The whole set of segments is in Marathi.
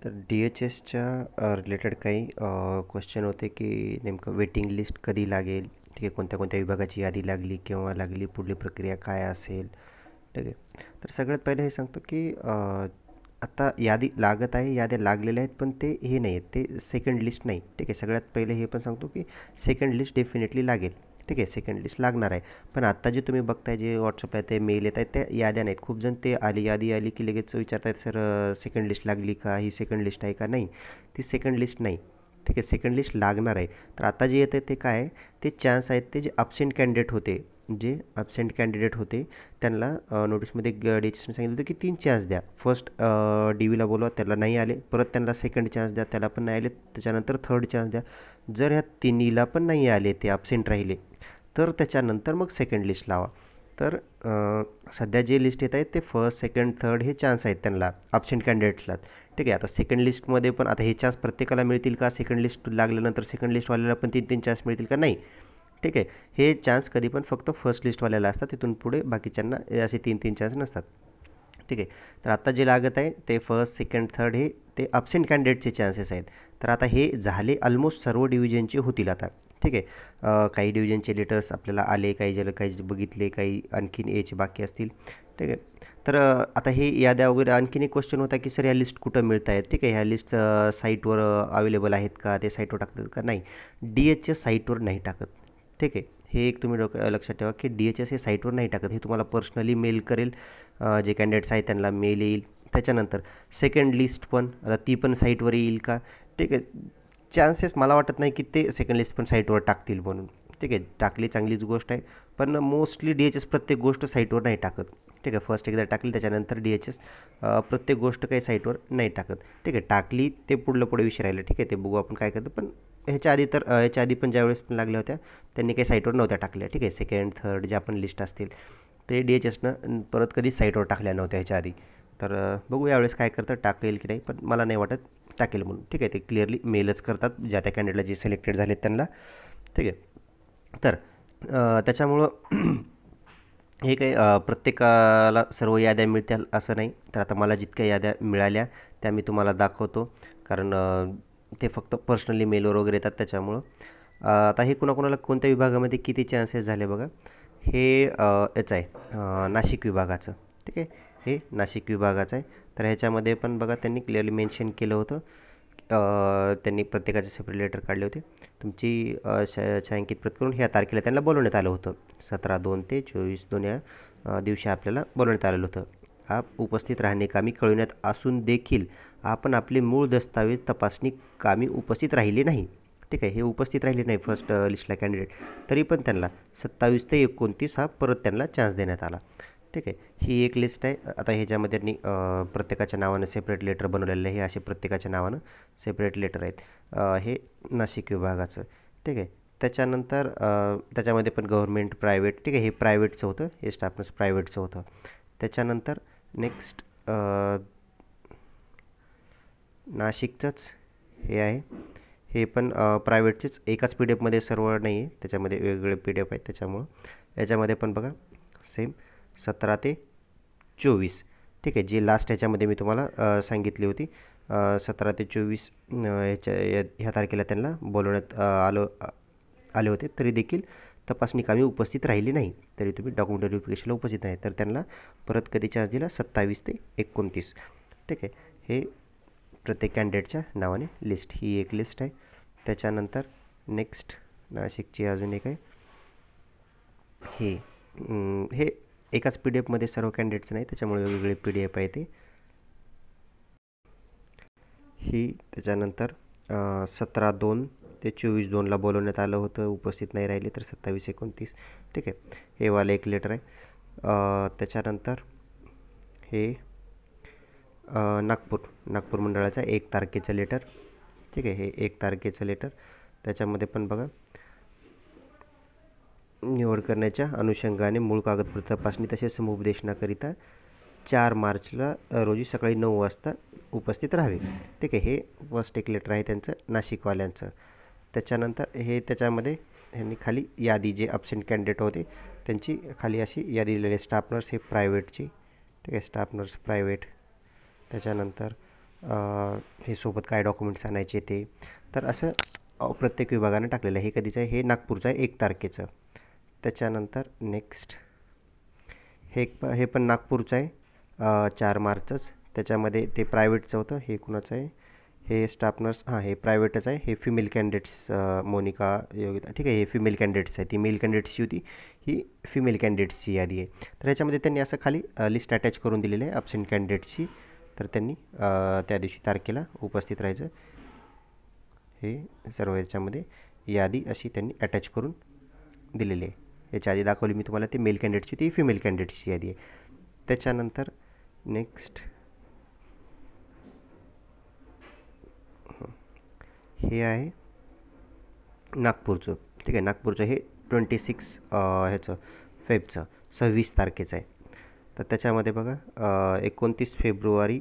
तर DHSच्या रिलेटेड काही क्वेश्चन होते की नेमकं वेटिंग लिस्ट कधी लागेल, ठीक आहे, कोणत्या कोणत्या विभागाची यादी लागली, केव्हा लागली, पुढली प्रक्रिया काय असेल, ठीक आहे. तर सगळ्यात पहिले हे सांगतो की आता यादी लागत आहे, याद्या लागलेल्या आहेत, पण ते हे नाही आहेत, ते सेकंड लिस्ट नाही, ठीक आहे. सगळ्यात पहिले हे पण सांगतो की सेकंड लिस्ट डेफिनेटली लागेल, ठीक आहे, सेकंड लिस्ट लागणार आहे. पण आत्ता जे तुम्ही बघताय, जे व्हॉट्सअपला ते मेल येत आहेत, त्या याद्या नाहीत. खूप जण ते आली यादी आली की लगेच विचारतायत, सर सेकंड लिस्ट लागली का, ही सेकंड लिस्ट आहे का. नाही, ती सेकंड लिस्ट नाही, ठीक आहे, सेकंड लिस्ट लागणार आहे. तर आता जे येतं ते काय आहे, ते चान्स आहेत, ते जे अब्सेंट कॅन्डिडेट होते, जे अब्सेंट कॅन्डिडेट होते त्यांना नोटीसमध्ये DHSने सांगितलं होतं की 3 चान्स द्या. फर्स्ट DVला बोलवा, त्याला नाही आले, परत त्यांना सेकंड चान्स द्या, त्याला पण नाही आले, त्याच्यानंतर थर्ड चान्स द्या. जर ह्या तिन्हीला पण नाही आले, ते अब्सेंट राहिले, तर त्याच्यानंतर मग सेकंड लिस्ट लावा. तर सध्या जे लिस्ट येत आहेत ते फर्स्ट, सेकंड, थर्ड हे चान्स आहेत त्यांना, अब्सेंट कॅन्डिडेट्सला, ठीक आहे. आता सेकंड लिस्टमध्ये पण आता हे चान्स प्रत्येकाला मिळतील का, सेकंड लिस्ट लागल्यानंतर सेकंड लिस्टवाल्याला पण 3-3 चान्स मिळतील का, नाही, ठीक आहे. हे चान्स कधी पण फक्त फर्स्ट लिस्टवाल्याला असतात, तिथून पुढे बाकीच्यांना असे 3-3 चान्स नसतात, ठीक आहे. तर आता जे लागत आहे ते फर्स्ट, सेकंड, थर्ड हे ते अब्सेंट कॅन्डिडेटचे चान्सेस आहेत. तर आता हे झाले ऑलमोस्ट सर्व डिव्हिजनचे होतील आता, ठीक आहे. काही डिव्हिजनचे लेटर्स आपल्याला आले, काही ज्याला काही बघितले, काही आणखीन याचे बाकी असतील, ठीक आहे. तर आता हे याद्या वगैरे आणखीन एक क्वेश्चन होता की सर या लिस्ट कुठं मिळत आहेत, ठीक आहे, ह्या लिस्ट साईटवर अवेलेबल आहेत का, ते साईटवर टाकतात का, नाही, DHS साईटवर नाही टाकत, ठीक आहे. हे एक तुम्ही लक्षात ठेवा की DHS हे साईटवर नाही टाकत, हे तुम्हाला पर्सनली मेल करेल, जे कॅन्डिडेट्स आहेत त्यांना मेल येईल. त्याच्यानंतर सेकंड लिस्ट पण आता ती पण साईटवर येईल का, ठीक आहे. चान्सेस मला वाटत नाही की ते सेकंड लिस्ट पण साईटवर टाकतील म्हणून, ठीक आहे. टाकली चांगलीच गोष्ट आहे, पण मोस्टली DHS प्रत्येक गोष्ट साईटवर नाही टाकत, ठीक आहे. फर्स्ट एकदा टाकली, त्याच्यानंतर DHS प्रत्येक गोष्ट काही साईटवर नाही टाकत, ठीक आहे. टाकली ते पुढे विषय राहिलं, ठीक आहे, ते बघू आपण काय करतो. पण ह्याच्या आधी पण ज्यावेळेस पण लागल्या होत्या त्यांनी काही साईटवर नव्हत्या टाकल्या, ठीक आहे. सेकंड, थर्ड ज्या पण लिस्ट असतील ते DHSनं परत कधीच साईटवर टाकल्या नव्हत्या ह्याच्या आधी. तर बघू यावेळेस काय करतं, टाकेल की नाही, पण मला नाही वाटत टाकेल म्हणून, ठीक आहे. ते क्लिअरली मेलच करतात ज्या त्या कॅन्डिडेटला जे सिलेक्टेड झालेत त्यांना, ठीक आहे. तर त्याच्यामुळं हे काही प्रत्येकाला सर्व याद्या मिळतील असं नाही. तर आता मला जितक्या याद्या मिळाल्या त्या मी तुम्हाला दाखवतो, कारण ते फक्त पर्सनली मेलवर वगैरे येतात त्याच्यामुळं. आता हे कुणाकुणाला कोणत्या विभागामध्ये किती चान्सेस झाले बघा. हे याचं आहे नाशिक विभागाचं, ठीक आहे, हे नाशिक विभागाचं आहे. तर ह्याच्यामध्ये पण बघा त्यांनी क्लिअरली मेन्शन केलं होतं, त्यांनी प्रत्येकाचे सेपरेट लेटर काढले होते. तुमची छायांकित प्रत करून ह्या तारखेला त्यांना बोलवण्यात आलं होतं. 17/2 ते 24/2 या दिवशी आपल्याला बोलवण्यात आलेलं होतं. उपस्थित राहणे कामी कळविण्यात असून देखील आपण आपले मूळ दस्तावेज तपासणी कामी उपस्थित राहिले नाही, ठीक आहे. हे उपस्थित राहिले नाही फर्स्ट लिस्टला कॅन्डिडेट, तरी पण त्यांना 27 ते 29 हा परत त्यांना चान्स देण्यात आला, ठीक आहे. ही एक लिस्ट आहे. आता ह्याच्यामध्ये त्यांनी प्रत्येकाच्या नावानं सेपरेट लेटर बनवलेलं आहे, हे असे प्रत्येकाच्या नावानं सेपरेट लेटर आहेत. हे नाशिक विभागाचं, ठीक आहे. त्याच्यानंतर त्याच्यामध्ये पण गव्हर्मेंट, प्रायव्हेट, ठीक आहे, हे प्रायव्हेटचं होतं, हे स्टाफ नर्स प्रायव्हेटचं होतं. त्याच्यानंतर नेक्स्ट नाशिकचंच हे आहे, हे पण प्रायव्हेटचेच, एकाच PDF मध्ये सर्व नाही आहे, त्याच्यामध्ये वेगवेगळे PDF आहेत. त्याच्यामुळं याच्यामध्ये पण बघा सेम 17 ते 24, ठीक आहे. जे लास्ट ह्याच्यामध्ये मी तुम्हाला सांगितली होती 17 ते 24 ह्या तारखेला त्यांना बोलवण्यात आले होते, तरी देखील तपासणी कामी उपस्थित राहिली नाही, तरी तुम्ही डॉक्युमेंट व्हेरिफिकेशनला उपस्थित नाही, तर त्यांना परत कधी चान्स दिला 27 ते 29, ठीक आहे. हे प्रत्येक कॅन्डिडेटच्या नावाने लिस्ट, ही एक लिस्ट आहे. त्याच्यानंतर नेक्स्ट नाशिकची अजून एक आहे, हे एकाच PDF मध्ये सर्व कॅन्डिडेट्स नाही, त्याच्यामुळे वेगवेगळे PDF आहे ते. ही त्याच्यानंतर 17/2 ते 24/2ला बोलवण्यात आलं होतं, उपस्थित नाही राहिले, तर 27-29, ठीक आहे. हे वालं एक लेटर आहे. त्याच्यानंतर हे नागपूर मंडळाचा 1 तारखेचं लेटर, ठीक आहे, हे 1 तारखेचं लेटर. त्याच्यामध्ये पण बघा निवड करण्याच्या अनुषंगाने मूळ कागदपत्र तपासणी तसेच समुपदेशनाकरिता 4 मार्चला रोजी सकाळी 9 वाजता उपस्थित राहावे, ठीक आहे. हे फर्स्ट एक लेटर आहे त्यांचं नाशिकवाल्यांचं. त्याच्यानंतर हे त्याच्यामध्ये ह्यांनी खाली यादी जे अब्सेंट कॅन्डिडेट होते त्यांची खाली अशी यादी दिलेली आहे. स्टाफ नर्स हे प्रायव्हेटची, ठीक आहे, स्टाफ नर्स प्रायव्हेट. त्याच्यानंतर हे सोबत काय डॉक्युमेंट्स आणायचे ते. तर असं प्रत्येक विभागानं टाकलेलं आहे. हे कधीचं आहे? हे नागपूरचं आहे 1 तारखेचं. त्याच्यानंतर नेक्स्ट हे पण नागपूरचं आहे 4 मार्चच. त्याच्यामध्ये ते प्रायव्हेटचं होतं. हे कुणाचं आहे? हे स्टाफ नर्स, हां हे प्रायव्हेटच आहे. हे फिमेल कॅन्डिडेट्स मोनिका योगिता, ठीक आहे. हे फिमेल कॅन्डिडेट्स आहे. ती मेल कॅन्डिडेट्सची होती, ही फिमेल कॅन्डिडेट्सची यादी आहे. तर ह्याच्यामध्ये त्यांनी असं खाली लिस्ट अटॅच करून दिलेली आहे ॲबसेंट कॅन्डिडेट्सची. तर त्यांनी त्या दिवशी तारखेला उपस्थित राहायचं. हे सर्व याच्यामध्ये यादी अशी त्यांनी अटॅच करून दिलेली आहे. याच्या आधी दाखवली मी तुम्हाला, ते मेल कॅन्डिडेटची, ती फिमेल कॅन्डिडेट्सची यादी आहे. त्याच्यानंतर नेक्स्ट हे आहे नागपूरचं, ठीक आहे. नागपूरचं हे 26 ह्याचं फेबचं 26 तारखेचं आहे. तर त्याच्यामध्ये बघा 29 फेब्रुवारी,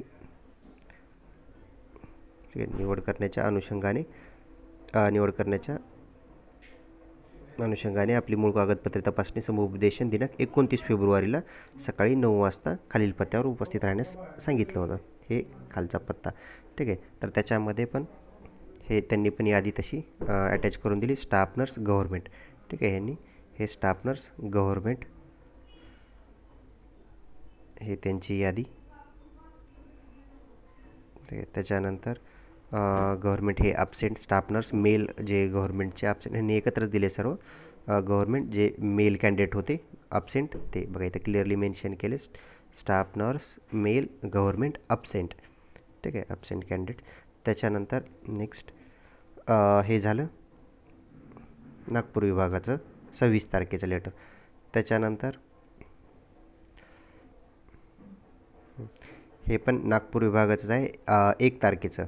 ठीक आहे, निवड करण्याच्या अनुषंगाने आपली मूळ कागदपत्रे तपासणी समुपदेशन दिनांक 29 फेब्रुवारीला सकाळी 9 वाजता खालील पत्त्यावर उपस्थित राहण्यास सांगितलं होतं. हे खालचा पत्ता, ठीक आहे. तर त्याच्यामध्ये पण हे त्यांनी पण यादी तशी अटॅच करून दिली. स्टाफ नर्स गव्हर्मेंट, ठीक आहे. ह्यांनी हे स्टाफ नर्स गव्हर्मेंट, हे त्यांची यादी, ठीक आहे. त्याच्यानंतर गव्हर्मेंट हे ॲबसेंट स्टाफ नर्स मेल, जे गव्हर्मेंटचे ॲबसेंट ह्यांनी एकत्रच दिले सर्व. गव्हर्मेंट जे मेल कॅन्डिडेट होते ॲबसेंट, ते बघा इथं क्लिअरली मेन्शन केले. Staff nurse male government absent, ठीक आहे, ॲबसेंट कॅन्डिडेट. त्याच्यानंतर नेक्स्ट हे झालं नागपूर विभागाचं 26 तारखेचं लेटर. त्याच्यानंतर हे पण नागपूर विभागाचंच आहे 1 तारखेचं,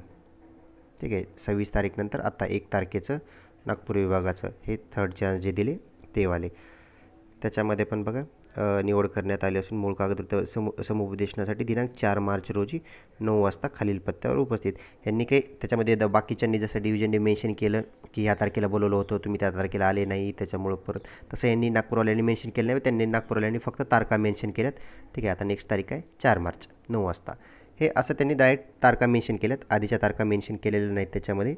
ठीक आहे. 26 तारीखनंतर आता 1 तारखेचं नागपूर विभागाचं हे थर्ड चान्स जे दिले ते वाले. त्याच्यामध्ये पण बघा निवड करण्यात आली असून मूळ कागदपत्र समुपदेशनासाठी दिनांक 4 मार्च रोजी 9 वाजता खालील पत्त्यावर उपस्थित. यांनी काही त्याच्यामध्ये बाकीच्यांनी जसं डिव्हिजनने मेन्शन केलं की ह्या तारखेला बोलवलं होतं, तुम्ही त्या तारखेला आले नाही, त्याच्यामुळं परत तसं यांनी नागपूरवाल्यांनी मेन्शन केलं नाही. त्यांनी नागपूरवाल्यांनी फक्त तारखा मेन्शन केल्यात, ठीक आहे. आता नेक्स्ट तारीख आहे 4 मार्च 9 वाजता. हे असं त्यांनी डायरेक्ट तारखा मेन्शन केल्यात, आधीच्या तारखा मेन्शन केलेल्या नाहीत त्याच्यामध्ये.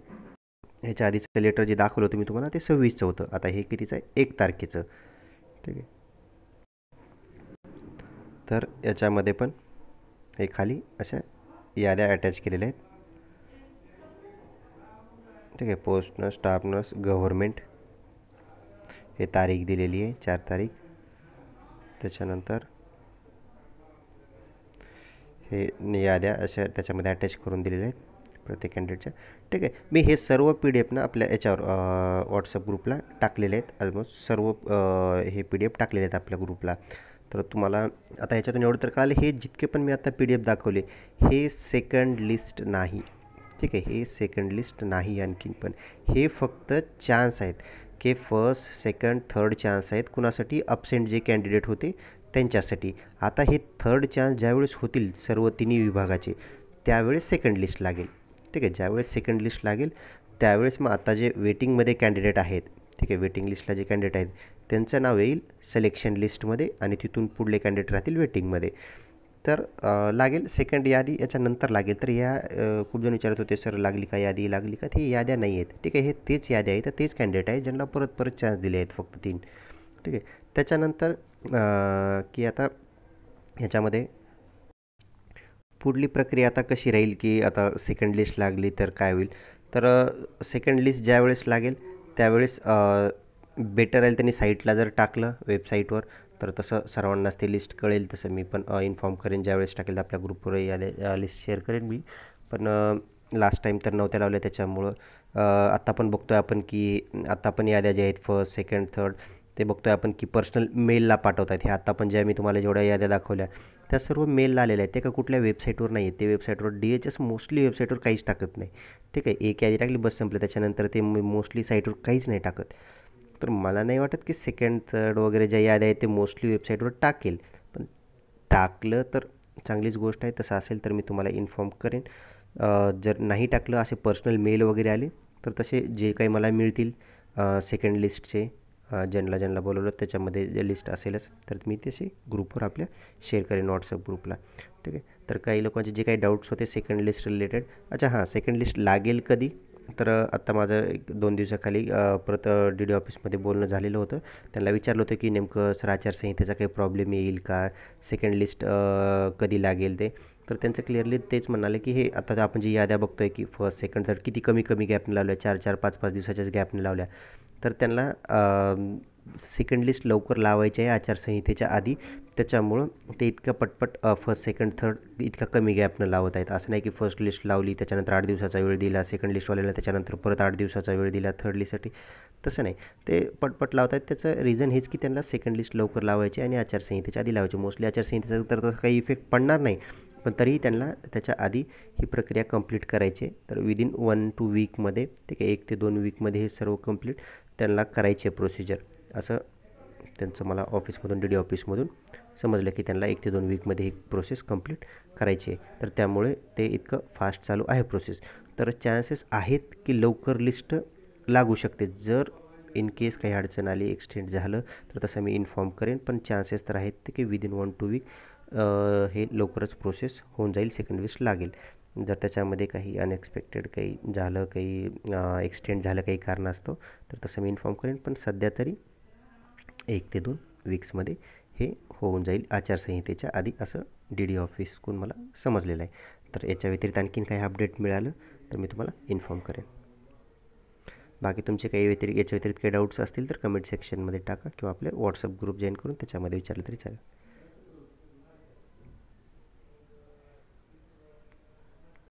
ह्याच्या आधीचं लेटर जे दाखवलं होतं मी तुम्हाला ते 26चं होतं. आता हे कितीचं आहे? 1 तारखेचं, ठीक आहे. तर याच्यामध्ये पण हे खाली अशा याद्या अटॅच केलेल्या आहेत, ठीक आहे. Post nurse, staff nurse, government, हे तारीख दिलेली आहे 4 तारीख. त्याच्यानंतर हे याद्या अशा त्याच्यामध्ये अटॅच करून दिलेल्या आहेत प्रत्येक कॅन्डिडेटच्या, ठीक आहे. मी हे सर्व PDF ना आपल्या याच्यावर व्हॉट्सअप ग्रुपला टाकलेले आहेत. ऑलमोस्ट सर्व हे PDF टाकलेले आहेत आपल्या ग्रुपला. तर तुम्हाला आता ह्याच्यातून एवढं तर कळालं, हे जितके पण मी आता PDF दाखवले हे सेकंड लिस्ट नाही, ठीक आहे. हे सेकंड लिस्ट नाही. आणखीन पण हे फक्त चान्स आहेत की फर्स्ट, सेकंड, थर्ड चान्स आहेत. कुणासाठी? ॲबसेंट जे कॅन्डिडेट होते त्यांच्यासाठी. आता हे थर्ड चान्स ज्यावेळेस होतील सर्व तिन्ही विभागाचे, त्यावेळेस सेकंड लिस्ट लागेल, ठीक आहे. ज्यावेळेस सेकंड लिस्ट लागेल त्यावेळेस मग आता जे वेटिंगमध्ये कॅन्डिडेट आहेत, ठीक आहे, वेटिंग लिस्टला जे कॅन्डिडेट आहेत त्यांचं नाव येईल सिलेक्शन लिस्टमध्ये आणि तिथून पुढले कॅन्डिडेट राहतील वेटिंगमध्ये. तर लागेल सेकंड यादी याच्यानंतर लागेल. तर या खूप जण विचारत होते सर लागली का यादी, लागली का? ते याद्या नाही आहेत, ठीक आहे. हे तेच याद्या आहेत, तेच कॅन्डिडेट आहेत ज्यांना परत परत चान्स दिले आहेत, फक्त 3, ठीक आहे. त्याच्यानंतर की आता ह्याच्यामध्ये पुढली प्रक्रिया आता कशी राहील की आता सेकंड लिस्ट लागली तर काय होईल? तर सेकंड लिस्ट ज्यावेळेस लागेल त्यावेळेस बेटर राहील त्यांनी साईटला जर टाकलं वेबसाईटवर, तर तसं सर्वांनाच ते लिस्ट कळेल. तसं मी पण इन्फॉर्म करेन ज्यावेळेस टाकेल आपल्या ग्रुपवर याद्या लिस्ट शेअर करेन मी. पण लास्ट टाईम तर नव्हत्या लावल्या त्याच्यामुळं आत्ता पण बघतो आहे आपण की आत्ता पण याद्या ज्या आहेत फर्स्ट, सेकंड, थर्ड ते बघतो आहे आपण की पर्सनल मेलला पाठवत आहेत. हे आत्ता पण ज्या मी तुम्हाला जेवढ्या याद्या दाखवल्या त्या सर्व मेलला आलेल्या आहेत. ते का कुठल्या वेबसाईटवर नाही आहेत. ते वेबसाईटवर DHS मोस्टली वेबसाईटवर काहीच टाकत नाही, ठीक आहे. एक यादी टाकली बस संपलं. त्याच्यानंतर ते मोस्टली साईटवर काहीच नाही टाकत. तर मला नाही वाटत की सेकंड, थर्ड वगैरे ज्या याद्या आहेत ते मोस्टली वेबसाईटवर टाकेल. पण टाकलं तर चांगलीच गोष्ट आहे. तसं असेल तर मी तुम्हाला इन्फॉर्म करेन. जर नाही टाकलं, असे पर्सनल मेल वगैरे आले तर तसे जे काही मला मिळतील सेकंड लिस्टचे ज्यांना बोलवलं त्याच्यामध्ये जे लिस्ट असेलच तर मी तशी ग्रुपवर आपल्या शेअर करेन व्हॉट्सअप ग्रुपला, ठीक आहे. तर काही लोकांचे जे काही डाऊट्स होते सेकंड लिस्ट रिलेटेड, अच्छा हां, सेकंड लिस्ट लागेल कधी, तर आत्ता माझं 1-2 दिवसाखाली परत डी डी ऑफिसमध्ये बोलणं झालेलं होतं. त्यांना विचारलं होतं की नेमकं सर आचारसंहितेचा काही प्रॉब्लेम येईल का, सेकंड लिस्ट कधी लागेल ते. तर त्यांचं क्लिअरली तेच म्हणाले की हे आता आपण जी याद्या बघतोय की फर्स्ट सेकंड थर्ड किती कमी कमी गॅपने लावल्या, 4-4 5-5 दिवसाच्याच गॅपने लावल्या. तर त्यांना सेकंड लिस्ट लवकर लावायची आहे आचारसंहितेच्या आधी, त्याच्यामुळं ते इतकं पटपट फर्स्ट सेकंड थर्ड इतका कमी गॅपनं लावत आहेत. असं नाही की फर्स्ट लिस्ट लावली त्याच्यानंतर 8 दिवसाचा वेळ दिला, सेकंड लिस्टवाल्याला त्याच्यानंतर परत 8 दिवसाचा वेळ दिला थर्ड लिस्टसाठी, तसं नाही. ते पटपट लावत आहेत. त्याचं रिझन हेच की त्यांना सेकंड लिस्ट लवकर लावायची आणि आचारसंहितेच्या आधी लावायची. मोस्टली आचारसंहितेचा तर तसं काही इफेक्ट पडणार नाही, पण तरीही त्यांना त्याच्या आधी ही प्रक्रिया कंप्लीट करायची आहे. तर विदिन 1 to वीकमध्ये, ठीक आहे, 1 ते 2 वीकमध्ये हे सर्व कंप्लीट त्यांना करायची आहे प्रोसिजर, असं त्यांचं मला ऑफिसमधून डी डी ऑफिसमधून समजलं की त्यांना 1 ते 2 वीकमध्ये ही प्रोसेस कंप्लीट करायची आहे. तर त्यामुळे ते इतकं फास्ट चालू आहे प्रोसेस. तर चान्सेस आहेत की लवकर लिस्ट लागू शकते. जर इन केस काही अडचण आली, एक्सटेंड झालं, तर तसं मी इन्फॉर्म करेन. पण चान्सेस तर आहेत ते की विदिन 1 to वीक हे लवकरच प्रोसेस होऊन जाईल, सेकंड लिस्ट लागेल. जर त्याच्यामध्ये काही अनएक्सपेक्टेड काही झालं, काही एक्सटेंड झालं काही कारणास्तव, तर तसं मी इन्फॉर्म करेन. पण सध्या तरी 1 ते 2 वीक्समध्ये हे होऊन जाईल आचारसंहितेच्या आधी, असं डी डी ऑफिसकडून मला समजलेलं आहे. तर याच्या व्यतिरिक्त आणखीन काही अपडेट मिळालं तर मी तुम्हाला इन्फॉर्म करेन. बाकी तुमचे काही याच्या व्यतिरिक्त काही डाऊट्स असतील तर कमेंट सेक्शनमध्ये टाका किंवा आपले व्हॉट्सअप ग्रुप जॉईन करून त्याच्यामध्ये विचारलं तरी चालेल.